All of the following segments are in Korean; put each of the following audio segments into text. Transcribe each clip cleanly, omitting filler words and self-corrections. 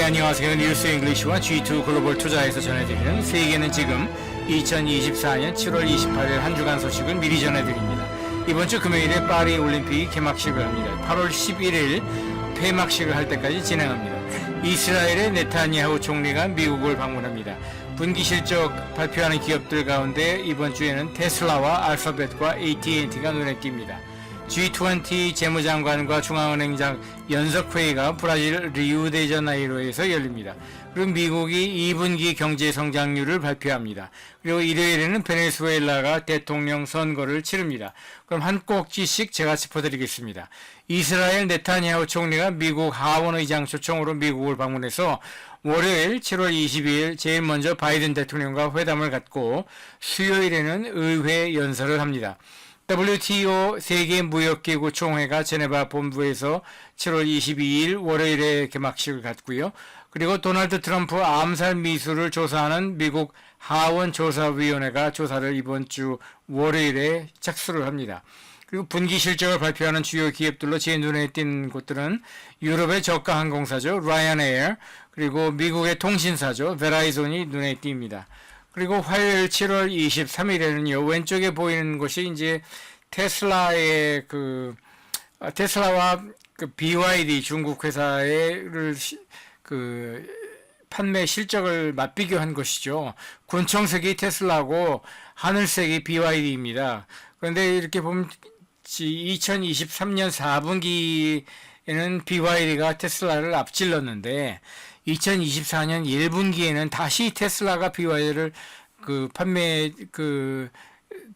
안녕하세요. 뉴스 잉글리시와 G2 글로벌 투자에서 전해드리는 세계는 지금 2024년 7월 28일 한 주간 소식을 미리 전해드립니다. 이번 주 금요일에 파리 올림픽이 개막식을 합니다. 8월 11일 폐막식을 할 때까지 진행합니다. 이스라엘의 네타냐후 총리가 미국을 방문합니다. 분기 실적 발표하는 기업들 가운데 이번 주에는 테슬라와 알파벳과 AT&T가 눈에 띕니다. G20 재무장관과 중앙은행장 연석회의가 브라질 리우데자네이루에서 열립니다. 그리고 미국이 2분기 경제 성장률을 발표합니다. 그리고 일요일에는 베네수엘라가 대통령 선거를 치릅니다. 그럼 한 꼭지씩 제가 짚어드리겠습니다. 이스라엘 네타냐후 총리가 미국 하원의장 초청으로 미국을 방문해서 월요일 7월 22일 제일 먼저 바이든 대통령과 회담을 갖고 수요일에는 의회 연설을 합니다. WTO 세계무역기구 총회가 제네바 본부에서 7월 22일 월요일에 개막식을 갖고요. 그리고 도널드 트럼프 암살 미수를 조사하는 미국 하원조사위원회가 조사를 이번 주 월요일에 착수를 합니다. 그리고 분기 실적을 발표하는 주요 기업들로 제 눈에 띈 곳들은 유럽의 저가 항공사죠. 라이언에어, 그리고 미국의 통신사죠. 베라이존이 눈에 띕니다. 그리고 화요일 7월 23일에는요, 왼쪽에 보이는 것이 이제 테슬라의 테슬라와 BYD 중국 회사의 판매 실적을 맞비교한 것이죠. 군청색이 테슬라고 하늘색이 BYD입니다. 그런데 이렇게 보면 2023년 4분기에는 BYD가 테슬라를 앞질렀는데 2024년 1분기에는 다시 테슬라가 BYD를 판매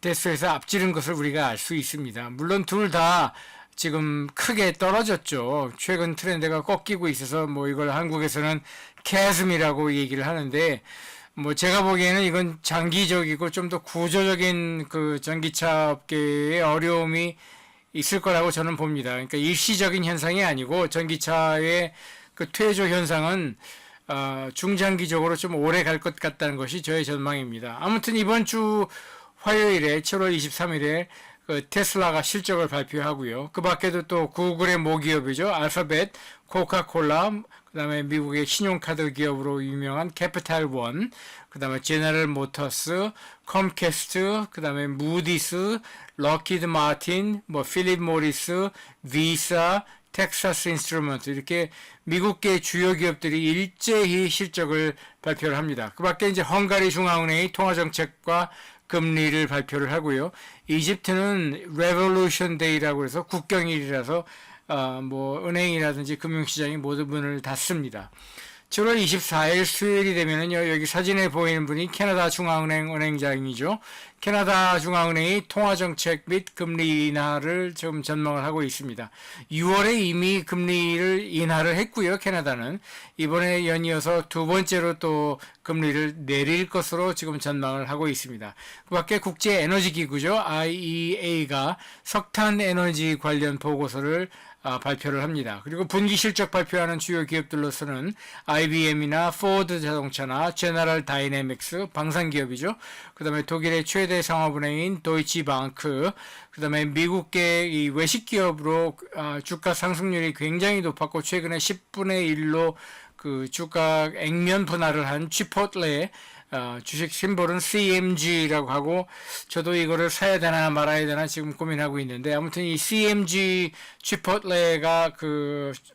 대수에서 앞지른 것을 우리가 알 수 있습니다. 물론 둘 다 지금 크게 떨어졌죠. 최근 트렌드가 꺾이고 있어서 이걸 한국에서는 캐즘이라고 얘기를 하는데 제가 보기에는 이건 장기적이고 좀 더 구조적인 전기차 업계의 어려움이 있을 거라고 저는 봅니다. 그러니까 일시적인 현상이 아니고 전기차의 퇴조 현상은 중장기적으로 좀 오래 갈 것 같다는 것이 저의 전망입니다. 아무튼 이번 주 화요일에 7월 23일에 테슬라가 실적을 발표하고요. 그 밖에도 또 구글의 모기업이죠. 알파벳, 코카콜라, 그 다음에 미국의 신용카드 기업으로 유명한 캐피탈원, 그 다음에 제너럴 모터스, 컴캐스트, 그 다음에 무디스, 럭히드 마틴, 필립 모리스, 비사, 텍사스 인스트루먼트, 이렇게 미국계 주요 기업들이 일제히 실적을 발표를 합니다. 그 밖에 이제 헝가리 중앙은행이 통화정책과 금리를 발표를 하고요. 이집트는 레볼루션 데이라고 해서 국경일이라서 은행이라든지 금융시장이 모두 문을 닫습니다. 7월 24일 수요일이 되면은요, 여기 사진에 보이는 분이 캐나다 중앙은행 은행장이죠. 캐나다 중앙은행이 통화정책 및 금리 인하를 지금 전망을 하고 있습니다. 6월에 이미 금리를 인하를 했고요. 캐나다는 이번에 연이어서 두 번째로 또 금리를 내릴 것으로 지금 전망을 하고 있습니다. 그 밖에 국제에너지기구죠. IEA가 석탄 에너지 관련 보고서를 발표를 합니다. 그리고 분기 실적 발표하는 주요 기업들로서는 IBM이나 포드 자동차나 제너럴 다이내믹스, 방산기업이죠. 그 다음에 독일의 최대 상업은행인 도이치방크, 그 다음에 미국계 이 외식기업으로 주가 상승률이 굉장히 높았고 최근에 10분의 1로 주가 액면 분할을 한 치포틀레, 주식 심볼은 CMG라고 하고, 저도 이거를 사야 되나 말아야 되나 지금 고민하고 있는데, 아무튼 이 CMG 치포틀레가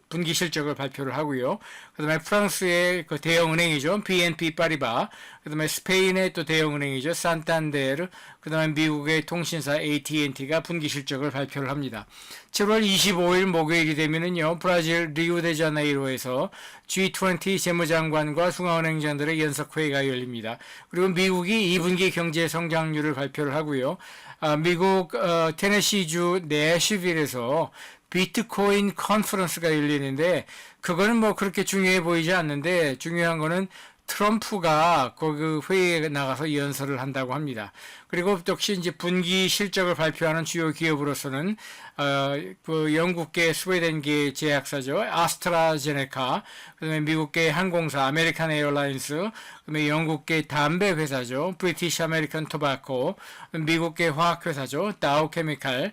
분기 실적을 발표를 하고요. 그 다음에 프랑스의 대형 은행이죠. BNP 파리바. 그 다음에 스페인의 또 대형 은행이죠. 산탄데르. 그 다음에 미국의 통신사 AT&T가 분기 실적을 발표를 합니다. 7월 25일 목요일이 되면은요, 브라질 리우데자네이루에서 G20 재무장관과 중앙은행장들의 연석회의가 열립니다. 그리고 미국이 2분기 경제 성장률을 발표를 하고요. 미국 테네시주 내시빌에서 비트코인 컨퍼런스가 열리는데 그거는 그렇게 중요해 보이지 않는데 중요한 거는 트럼프가 그 회의에 나가서 연설을 한다고 합니다. 그리고 역시 이제 분기 실적을 발표하는 주요 기업으로서는 그 영국계 스웨덴계 제약사죠, 아스트라제네카, 그다음에 미국계 항공사 아메리칸 에어라인스, 그다음에 영국계 담배 회사죠, 브리티시 아메리칸 토바코, 미국계 화학 회사죠, 다우 케미칼,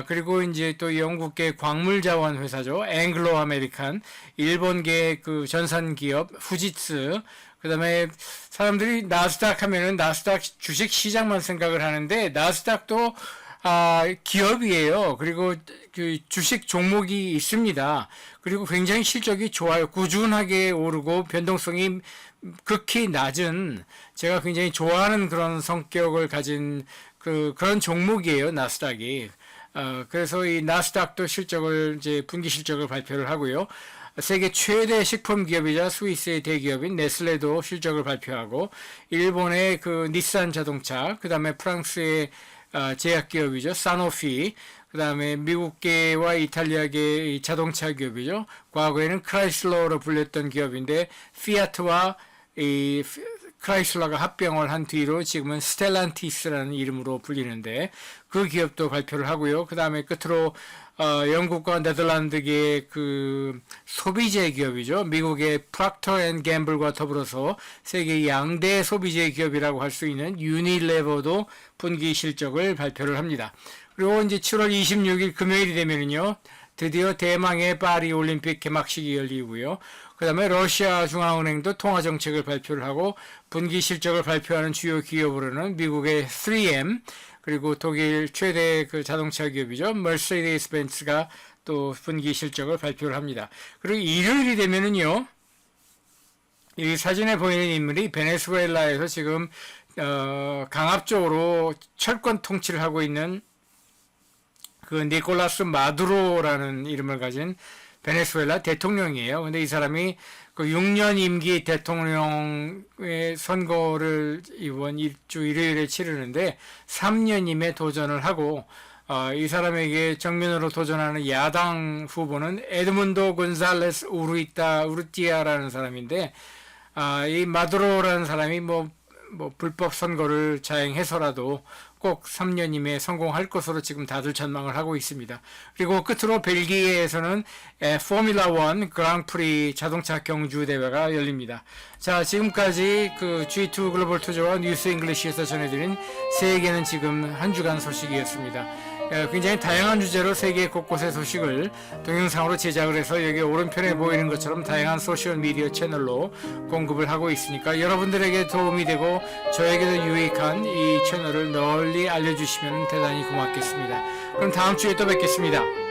그리고 이제 또 영국계 광물 자원 회사죠, 앵글로 아메리칸, 일본계 그 전산 기업 후지츠, 그 다음에 사람들이 나스닥 하면은 나스닥 주식 시장만 생각을 하는데, 나스닥도 기업이에요. 그리고 그 주식 종목이 있습니다. 그리고 굉장히 실적이 좋아요. 꾸준하게 오르고 변동성이 극히 낮은, 제가 굉장히 좋아하는 그런 성격을 가진 그런 종목이에요, 나스닥이. 그래서 이 나스닥도 실적을, 이제 분기 실적을 발표를 하고요. 세계 최대 식품 기업이자 스위스의 대기업인 네슬레도 실적을 발표하고, 일본의 그 닛산 자동차, 그 다음에 프랑스의 제약 기업이죠, 사노피, 그 다음에 미국계와 이탈리아계 자동차 기업이죠. 과거에는 크라이슬러로 불렸던 기업인데, 피아트와 이 크라이슬러가 합병을 한 뒤로 지금은 스텔란티스라는 이름으로 불리는데, 그 기업도 발표를 하고요. 그 다음에 끝으로 영국과 네덜란드계 그 소비재 기업이죠. 미국의 프락터 앤 갬블과 더불어서 세계 양대 소비재 기업이라고 할 수 있는 유니레버도 분기 실적을 발표를 합니다. 그리고 이제 7월 26일 금요일이 되면은요, 드디어 대망의 파리 올림픽 개막식이 열리고요. 그 다음에 러시아 중앙은행도 통화정책을 발표를 하고, 분기 실적을 발표하는 주요 기업으로는 미국의 3M, 그리고 독일 최대 그 자동차 기업이죠, 머세디스 벤츠가 또 분기 실적을 발표를 합니다. 그리고 일요일이 되면은요, 이 사진에 보이는 인물이 베네수엘라에서 지금 강압적으로 철권 통치를 하고 있는 그 니콜라스 마두로라는 이름을 가진 베네수엘라 대통령이에요. 근데 이 사람이 그 6년 임기 대통령의 선거를 이번 일요일에 치르는데 3년임에 도전을 하고, 이 사람에게 정면으로 도전하는 야당 후보는 에드문도 곤살레스 우르티아라는 사람인데, 이 마두로라는 사람이 뭐 불법 선거를 자행해서라도 꼭 3년임에 성공할 것으로 지금 다들 전망을 하고 있습니다. 그리고 끝으로 벨기에에서는 포뮬라 1 그랑프리 자동차 경주 대회가 열립니다. 자, 지금까지 그 G2 글로벌 투자와 뉴스 잉글리시에서 전해드린 세계는 지금 한 주간 소식이었습니다. 굉장히 다양한 주제로 세계 곳곳의 소식을 동영상으로 제작을 해서 여기 오른편에 보이는 것처럼 다양한 소셜미디어 채널로 공급을 하고 있으니까 여러분들에게 도움이 되고 저에게도 유익한 이 채널을 널리 알려주시면 대단히 고맙겠습니다. 그럼 다음 주에 또 뵙겠습니다.